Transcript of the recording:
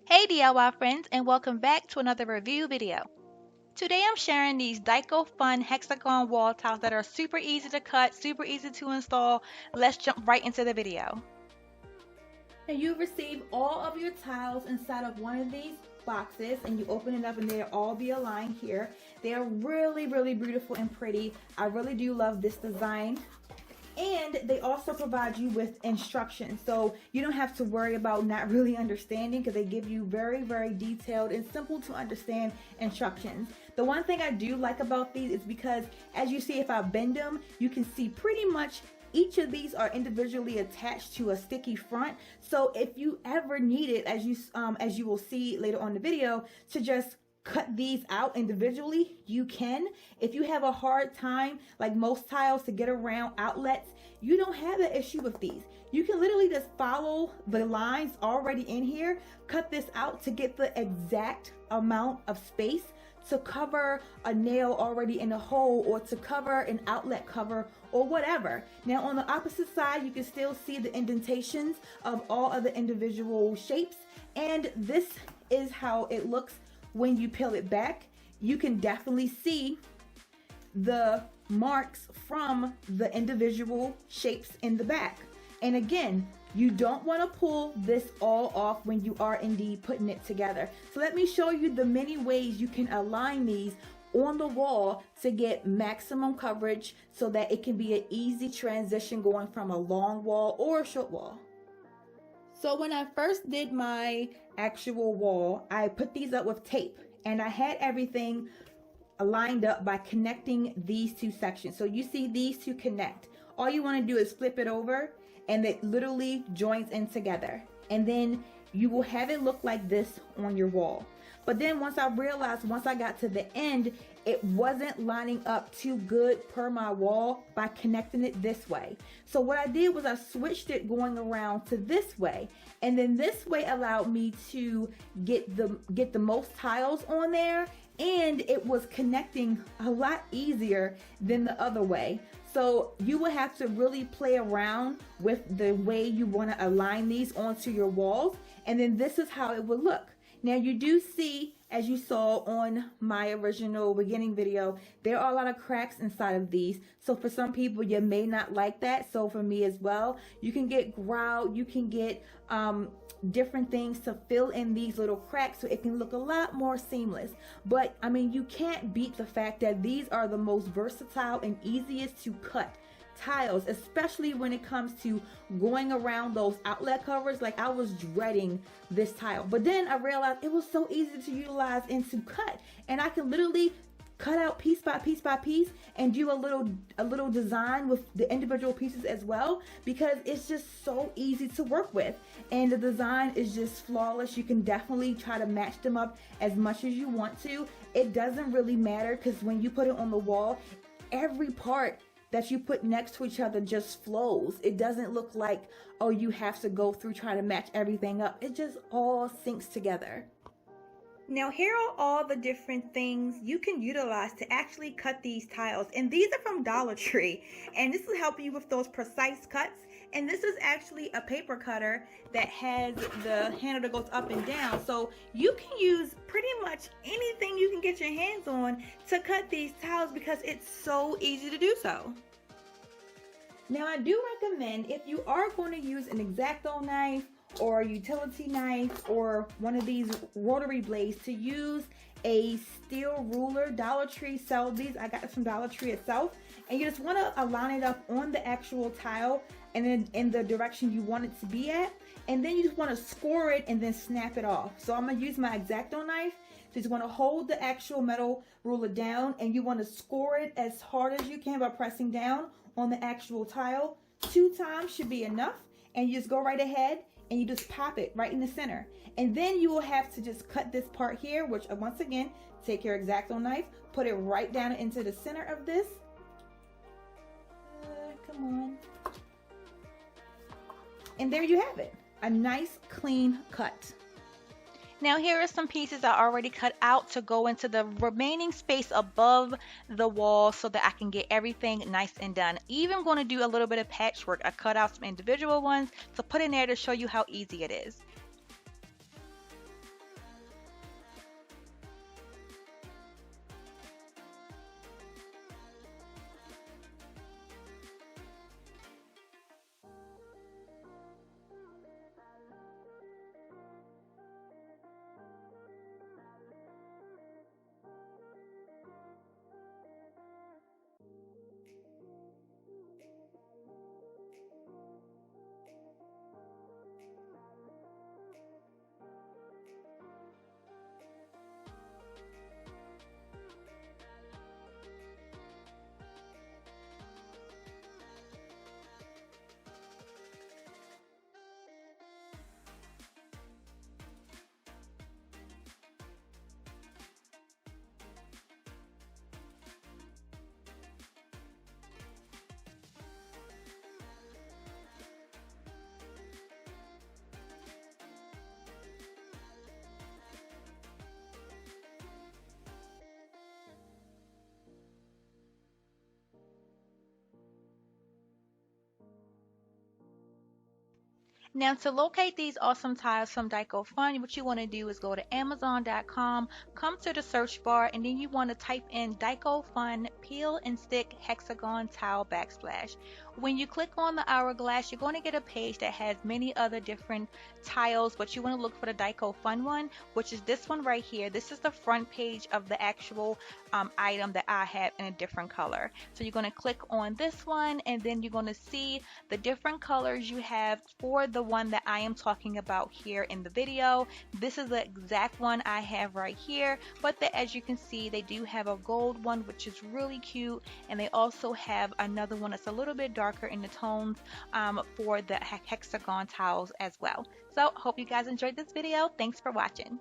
Hey DIY friends, and welcome back to another review video. Today I'm sharing these Dicofun Hexagon wall tiles that are super easy to cut, super easy to install. Let's jump right into the video. And you receive all of your tiles inside of one of these boxes, and you open it up and they'll all be aligned here. They're really beautiful and pretty. I really do love this design. And they also provide you with instructions, so you don't have to worry about not really understanding, because they give you very detailed and simple to understand instructions. The one thing I do like about these is because, as you see, if I bend them, you can see pretty much each of these are individually attached to a sticky front. So if you ever need it, as you will see later on in the video, to just cut these out individually, you can. If you have a hard time, like most tiles, to get around outlets, you don't have that issue with these. You can literally just follow the lines already in here, cut this out to get the exact amount of space to cover a nail already in a hole, or to cover an outlet cover, or whatever. Now on the opposite side, you can still see the indentations of all of the individual shapes, and this is how it looks when you peel it back. You can definitely see the marks from the individual shapes in the back. And again, you don't want to pull this all off when you are indeed putting it together. So let me show you the many ways you can align these on the wall to get maximum coverage, so that it can be an easy transition going from a long wall or a short wall. So when I first did my actual wall, I put these up with tape, and I had everything lined up by connecting these two sections. So you see these two connect. All you want to do is flip it over, and it literally joins in together. And then you will have it look like this on your wall. But then once I realized, once I got to the end, it wasn't lining up too good per my wall by connecting it this way. So what I did was I switched it going around to this way, and then this way allowed me to get the most tiles on there, and it was connecting a lot easier than the other way. So you will have to really play around with the way you want to align these onto your walls, and then this is how it would look. Now you do see, as you saw on my original beginning video, there are a lot of cracks inside of these. So for some people, you may not like that. So for me as well, you can get grout, you can get different things to fill in these little cracks, so it can look a lot more seamless. But I mean, you can't beat the fact that these are the most versatile and easiest to cut tiles, especially when it comes to going around those outlet covers. Like, I was dreading this tile, but then I realized it was so easy to utilize and to cut, and I can literally cut out piece by piece by piece and do a little design with the individual pieces as well, because it's just so easy to work with, and the design is just flawless. You can definitely try to match them up as much as you want to. It doesn't really matter, because when you put it on the wall, every part that you put next to each other just flows. It doesn't look like, oh, you have to go through trying to match everything up. It just all syncs together. Now here are all the different things you can utilize to actually cut these tiles, and these are from Dollar Tree, and this will help you with those precise cuts. And this is actually a paper cutter that has the handle that goes up and down, so you can use pretty much anything you can get your hands on to cut these tiles, because it's so easy to do so. Now I do recommend, if you are going to use an X-Acto knife or a utility knife or one of these rotary blades, to use a steel ruler. Dollar Tree sells these. I got this from Dollar Tree itself. And you just want to line it up on the actual tile, and then in the direction you want it to be at. And then you just want to score it and then snap it off. So I'm going to use my X-Acto knife. So you just want to hold the actual metal ruler down, and you want to score it as hard as you can by pressing down on the actual tile. 2 times should be enough. And you just go right ahead and you just pop it right in the center. And then you will have to just cut this part here, which once again, take your X-Acto knife, put it right down into the center of this. Come on. And there you have it. A nice clean cut. Now here are some pieces I already cut out to go into the remaining space above the wall, so that I can get everything nice and done. Even going to do a little bit of patchwork. I cut out some individual ones to put in there to show you how easy it is. Now, to locate these awesome tiles from Dicofun, what you want to do is go to Amazon.com, come to the search bar, and then you want to type in Dicofun Peel and Stick Hexagon Tile Backsplash. When you click on the hourglass, you're going to get a page that has many other different tiles, but you want to look for the Dicofun one, which is this one right here. This is the front page of the actual item that I have in a different color. So you're going to click on this one, and then you're going to see the different colors you have for the one that I am talking about here in the video. This is the exact one I have right here, but as you can see, they do have a gold one, which is really cute, and they also have another one that's a little bit darker in the tones for the hexagon tiles as well. So hope you guys enjoyed this video. Thanks for watching.